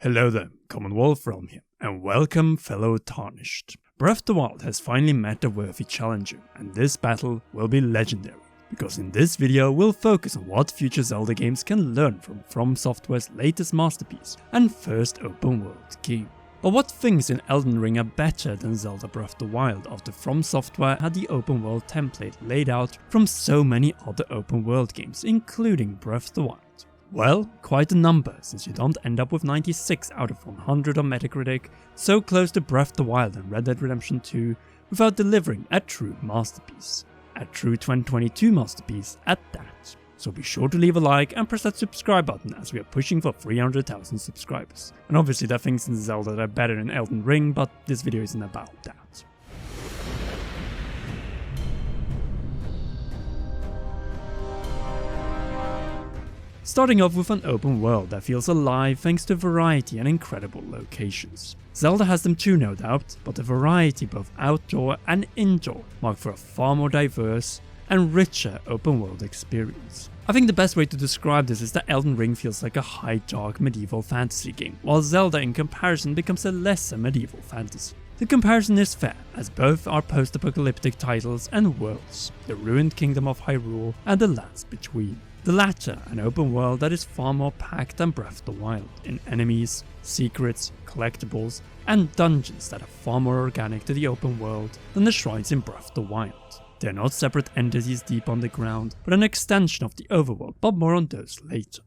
Hello there, Commonwealth Realm here, and welcome fellow Tarnished. Breath of the Wild has finally met a worthy challenger, and this battle will be legendary, because in this video we'll focus on what future Zelda games can learn from Software's latest masterpiece and first open world game. But what things in Elden Ring are better than Zelda Breath of the Wild after From Software had the open world template laid out from so many other open world games, including Breath of the Wild? Well, quite a number, since you don't end up with 96 out of 100 on Metacritic, so close to Breath of the Wild and Red Dead Redemption 2 without delivering a true masterpiece. A true 2022 masterpiece at that. So be sure to leave a like and press that subscribe button as we are pushing for 300,000 subscribers. And obviously there are things in Zelda that are better than Elden Ring, but this video isn't about that. Starting off with an open world that feels alive thanks to variety and incredible locations. Zelda has them too, no doubt, but the variety both outdoor and indoor mark for a far more diverse and richer open world experience. I think the best way to describe this is that Elden Ring feels like a high dark medieval fantasy game, while Zelda in comparison becomes a lesser medieval fantasy. The comparison is fair, as both are post-apocalyptic titles and worlds, the ruined kingdom of Hyrule and the lands between. The latter, an open world that is far more packed than Breath of the Wild, in enemies, secrets, collectibles, and dungeons that are far more organic to the open world than the shrines in Breath of the Wild. They are not separate entities deep underground, but an extension of the overworld, but more on those later.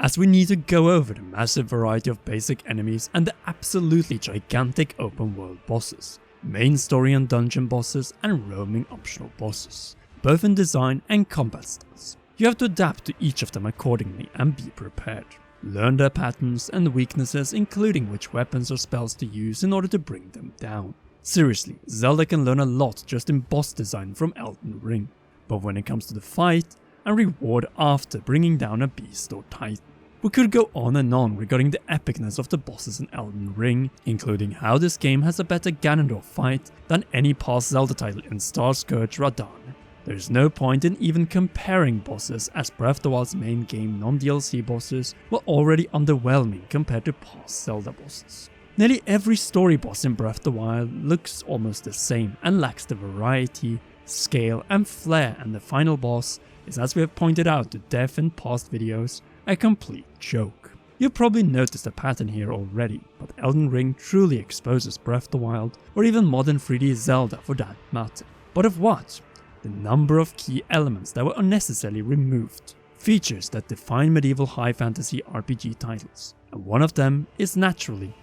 As we need to go over the massive variety of basic enemies and the absolutely gigantic open world bosses, main story and dungeon bosses and roaming optional bosses, both in design and combat styles. You have to adapt to each of them accordingly and be prepared. Learn their patterns and weaknesses, including which weapons or spells to use in order to bring them down. Seriously, Zelda can learn a lot just in boss design from Elden Ring, but when it comes to the fight and reward after bringing down a beast or titan. We could go on and on regarding the epicness of the bosses in Elden Ring, including how this game has a better Ganondorf fight than any past Zelda title in Starscourge Radahn. There is no point in even comparing bosses, as Breath of the Wild's main game non-DLC bosses were already underwhelming compared to past Zelda bosses. Nearly every story boss in Breath of the Wild looks almost the same and lacks the variety, scale and flair, and the final boss is, as we have pointed out to death in past videos, a complete joke. You've probably noticed a pattern here already, but Elden Ring truly exposes Breath of the Wild, or even modern 3D Zelda for that matter. But of what? The number of key elements that were unnecessarily removed. Features that define medieval high fantasy RPG titles. And one of them is naturally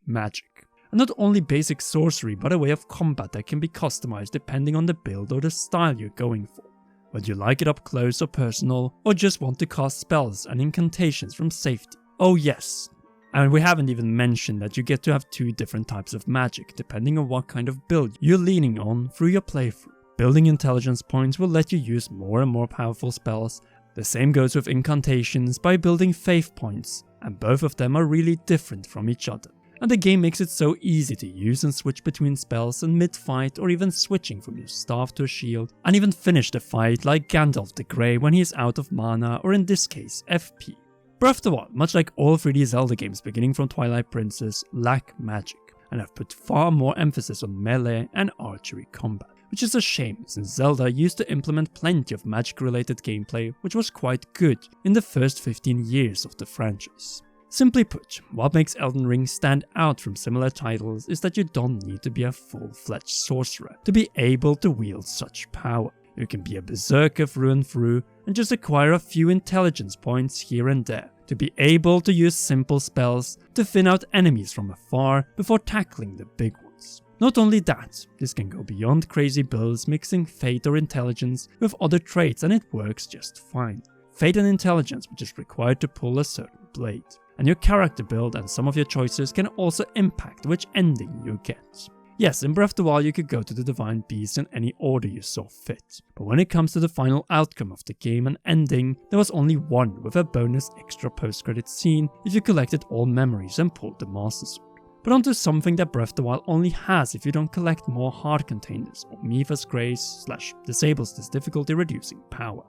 magic. And not only basic sorcery, but a way of combat that can be customized depending on the build or the style you're going for. Whether you like it up close or personal, or just want to cast spells and incantations from safety. Oh yes, and we haven't even mentioned that you get to have two different types of magic depending on what kind of build you're leaning on through your playthrough. Building intelligence points will let you use more and more powerful spells. The same goes with incantations by building faith points, and both of them are really different from each other. And the game makes it so easy to use and switch between spells and mid-fight, or even switching from your staff to a shield, and even finish the fight like Gandalf the Grey when he is out of mana, or in this case FP. Breath of the Wild, much like all 3D Zelda games beginning from Twilight Princess, lack magic, and have put far more emphasis on melee and archery combat, which is a shame since Zelda used to implement plenty of magic related gameplay which was quite good in the first 15 years of the franchise. Simply put, what makes Elden Ring stand out from similar titles is that you don't need to be a full-fledged sorcerer to be able to wield such power. You can be a berserker through and through and just acquire a few intelligence points here and there to be able to use simple spells to thin out enemies from afar before tackling the big ones. Not only that, this can go beyond crazy builds mixing fate or intelligence with other traits, and it works just fine. Fate and intelligence which is required to pull a certain blade. And your character build and some of your choices can also impact which ending you get. Yes, in Breath of the Wild you could go to the Divine Beast in any order you saw fit, but when it comes to the final outcome of the game and ending, there was only one with a bonus extra post-credit scene if you collected all memories and pulled the Master Sword. but onto something that Breath of the Wild only has if you don't collect more heart containers or Mipha's Grace / disables this difficulty reducing power.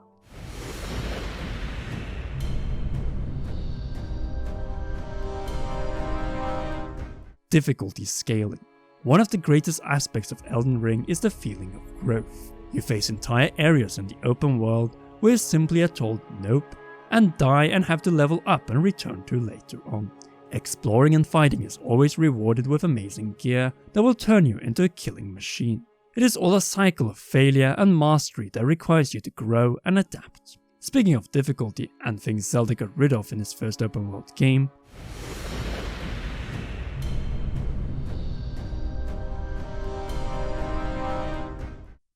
Difficulty scaling. One of the greatest aspects of Elden Ring is the feeling of growth. You face entire areas in the open world where you simply are told nope and die and have to level up and return to later on. Exploring and fighting is always rewarded with amazing gear that will turn you into a killing machine. It is all a cycle of failure and mastery that requires you to grow and adapt. Speaking of difficulty and things Zelda got rid of in his first open world game,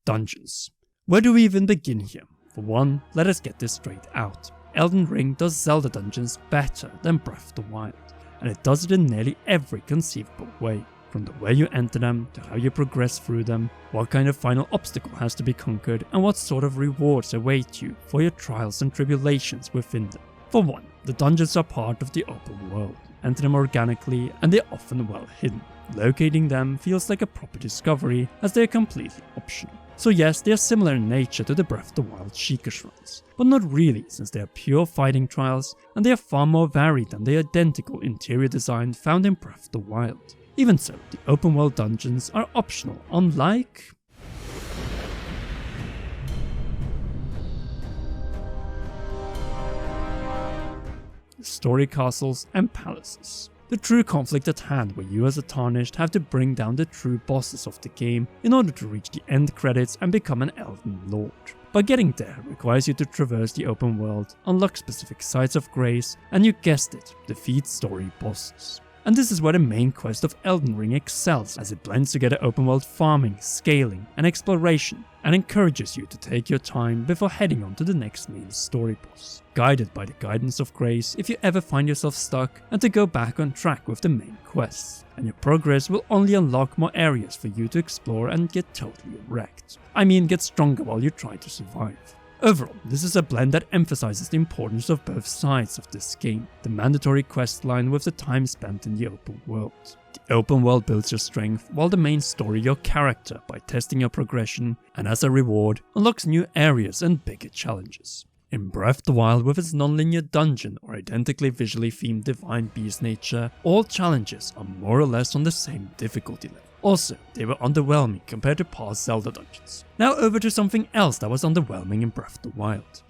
dungeons. Where do we even begin here? For one, let us get this straight out. Elden Ring does Zelda dungeons better than Breath of the Wild, and it does it in nearly every conceivable way. From the way you enter them, to how you progress through them, what kind of final obstacle has to be conquered, and what sort of rewards await you for your trials and tribulations within them. For one, the dungeons are part of the open world. Enter them organically, and they're often well hidden. Locating them feels like a proper discovery, as they are completely optional. So yes, they are similar in nature to the Breath of the Wild Sheikah Shrines, but not really, since they are pure fighting trials and they are far more varied than the identical interior design found in Breath of the Wild. Even so, the open world dungeons are optional, unlike story castles and palaces. The true conflict at hand, where you as a Tarnished have to bring down the true bosses of the game in order to reach the end credits and become an Elden Lord. But getting there requires you to traverse the open world, unlock specific sites of grace, and you guessed it, defeat story bosses. And this is where the main quest of Elden Ring excels, as it blends together open world farming, scaling, and exploration, and encourages you to take your time before heading on to the next main story boss. Guided by the guidance of grace if you ever find yourself stuck, and to go back on track with the main quests. And your progress will only unlock more areas for you to explore and get totally wrecked. I mean, get stronger while you try to survive. Overall, this is a blend that emphasizes the importance of both sides of this game, the mandatory quest line with the time spent in the open world. The open world builds your strength, while the main story your character by testing your progression, and as a reward, unlocks new areas and bigger challenges. In Breath of the Wild, with its non-linear dungeon or identically visually themed divine beast nature, all challenges are more or less on the same difficulty level. Also, they were underwhelming compared to past Zelda dungeons. Now over to something else that was underwhelming in Breath of the Wild.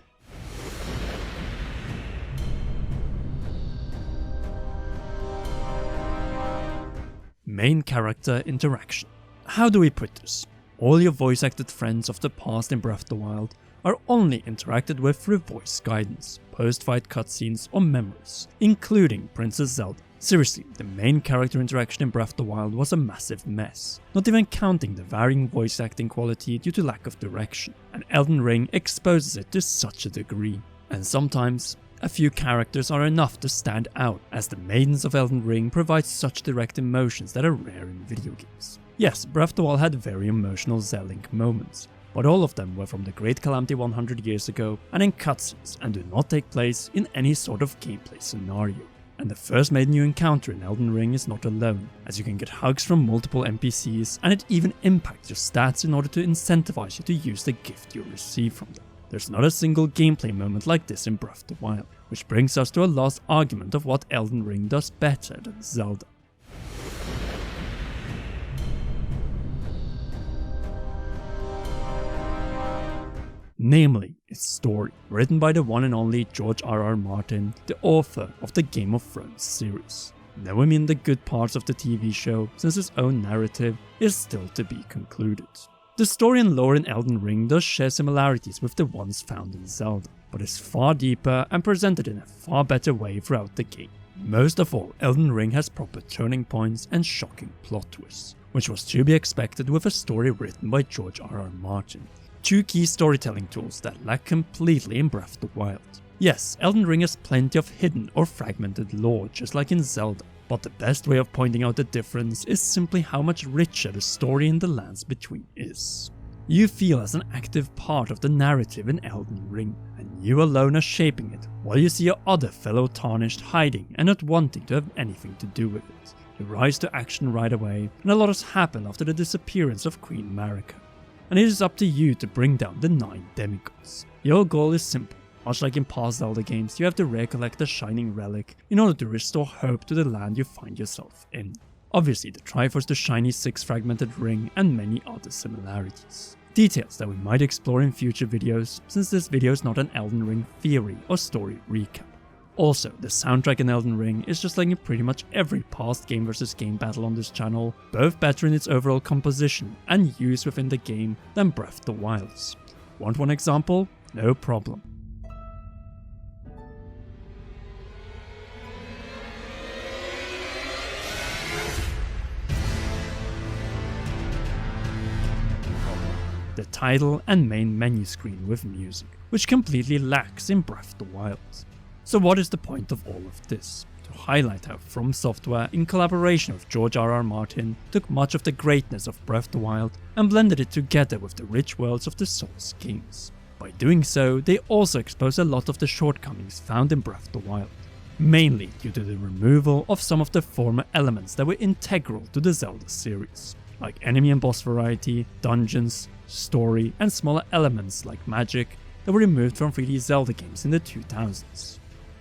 Main character interaction. How do we put this? All your voice acted friends of the past in Breath of the Wild are only interacted with through voice guidance, post-fight cutscenes or memories, including Princess Zelda. Seriously, the main character interaction in Breath of the Wild was a massive mess, not even counting the varying voice acting quality due to lack of direction, and Elden Ring exposes it to such a degree. And sometimes, a few characters are enough to stand out, as the maidens of Elden Ring provide such direct emotions that are rare in video games. Yes, Breath of the Wild had very emotional Zelink moments, but all of them were from the Great Calamity 100 years ago and in cutscenes and do not take place in any sort of gameplay scenario. And the first maiden you encounter in Elden Ring is not alone, as you can get hugs from multiple NPCs, and it even impacts your stats in order to incentivize you to use the gift you receive from them. There's not a single gameplay moment like this in Breath of the Wild, which brings us to a last argument of what Elden Ring does better than Zelda. Namely, its story, written by the one and only George R.R. Martin, the author of the Game of Thrones series. Now I mean the good parts of the TV show, since its own narrative is still to be concluded. The story and lore in Elden Ring does share similarities with the ones found in Zelda, but is far deeper and presented in a far better way throughout the game. Most of all, Elden Ring has proper turning points and shocking plot twists, which was to be expected with a story written by George R.R. Martin. Two key storytelling tools that lack completely in Breath of the Wild. Yes, Elden Ring has plenty of hidden or fragmented lore, just like in Zelda, but the best way of pointing out the difference is simply how much richer the story in the lands between is. You feel as an active part of the narrative in Elden Ring, and you alone are shaping it, while you see your other fellow Tarnished hiding and not wanting to have anything to do with it. You rise to action right away, and a lot has happened after the disappearance of Queen Marika. And it is up to you to bring down the 9 demigods. Your goal is simple. Much like in past Zelda games, you have to recollect a shining relic in order to restore hope to the land you find yourself in. Obviously, the Triforce, the shiny 6-fragmented ring, and many other similarities. Details that we might explore in future videos, since this video is not an Elden Ring theory or story recap. Also, the soundtrack in Elden Ring is just like in pretty much every past game versus game battle on this channel, both better in its overall composition and use within the game than Breath of the Wild's. Want one example? No problem. The title and main menu screen with music, which completely lacks in Breath of the Wild. So what is the point of all of this? To highlight how From Software, in collaboration with George R.R. Martin, took much of the greatness of Breath of the Wild and blended it together with the rich worlds of the Souls games. By doing so, they also expose a lot of the shortcomings found in Breath of the Wild, mainly due to the removal of some of the former elements that were integral to the Zelda series, like enemy and boss variety, dungeons, story, and smaller elements like magic that were removed from 3D Zelda games in the 2000s.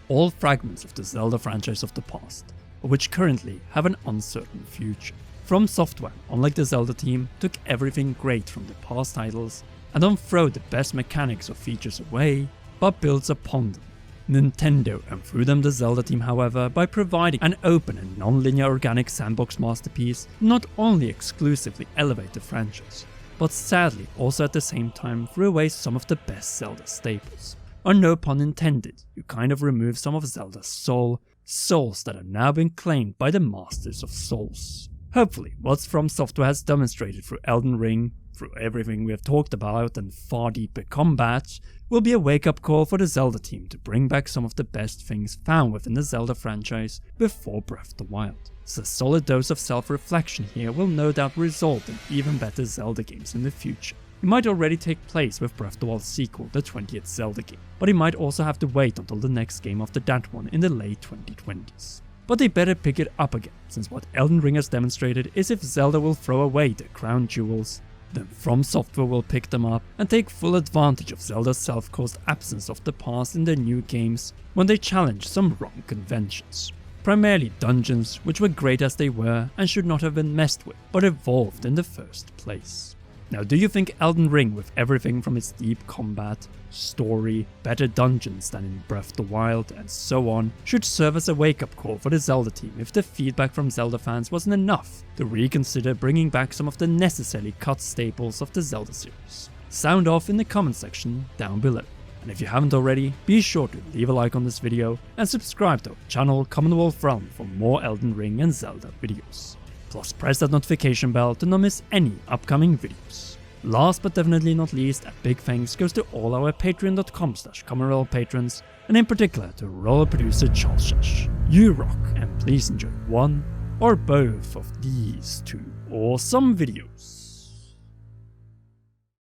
All fragments of the Zelda franchise of the past, but which currently have an uncertain future. From Software, unlike the Zelda team, took everything great from the past titles and don't throw the best mechanics or features away, but builds upon them. Nintendo threw them the Zelda team, however, by providing an open and non-linear organic sandbox masterpiece not only exclusively elevate the franchise, but sadly also at the same time threw away some of the best Zelda staples. Or no pun intended, you kind of remove some of Zelda's soul, souls that have now been claimed by the Masters of Souls. Hopefully, what From Software has demonstrated through Elden Ring, through everything we have talked about and far deeper combat, will be a wake-up call for the Zelda team to bring back some of the best things found within the Zelda franchise before Breath of the Wild. So a solid dose of self-reflection here will no doubt result in even better Zelda games in the future. It might already take place with Breath of the Wild's sequel, the 20th Zelda game, but it might also have to wait until the next game after that one in the late 2020s. But they better pick it up again, since what Elden Ring has demonstrated is if Zelda will throw away their crown jewels, then From Software will pick them up and take full advantage of Zelda's self-caused absence of the past in their new games when they challenge some wrong conventions. Primarily dungeons, which were great as they were and should not have been messed with, but evolved in the first place. Now, do you think Elden Ring, with everything from its deep combat, story, better dungeons than in Breath of the Wild, and so on, should serve as a wake-up call for the Zelda team if the feedback from Zelda fans wasn't enough to reconsider bringing back some of the necessarily cut staples of the Zelda series? Sound off in the comment section down below. And if you haven't already, be sure to leave a like on this video and subscribe to our channel Commonwealth Realm for more Elden Ring and Zelda videos. Plus press that notification bell to not miss any upcoming videos. Last but definitely not least, a big thanks goes to all our patreon.com/commonrealm patrons, and in particular to roller producer Charles Shesh. You rock, and please enjoy one or both of these two awesome videos.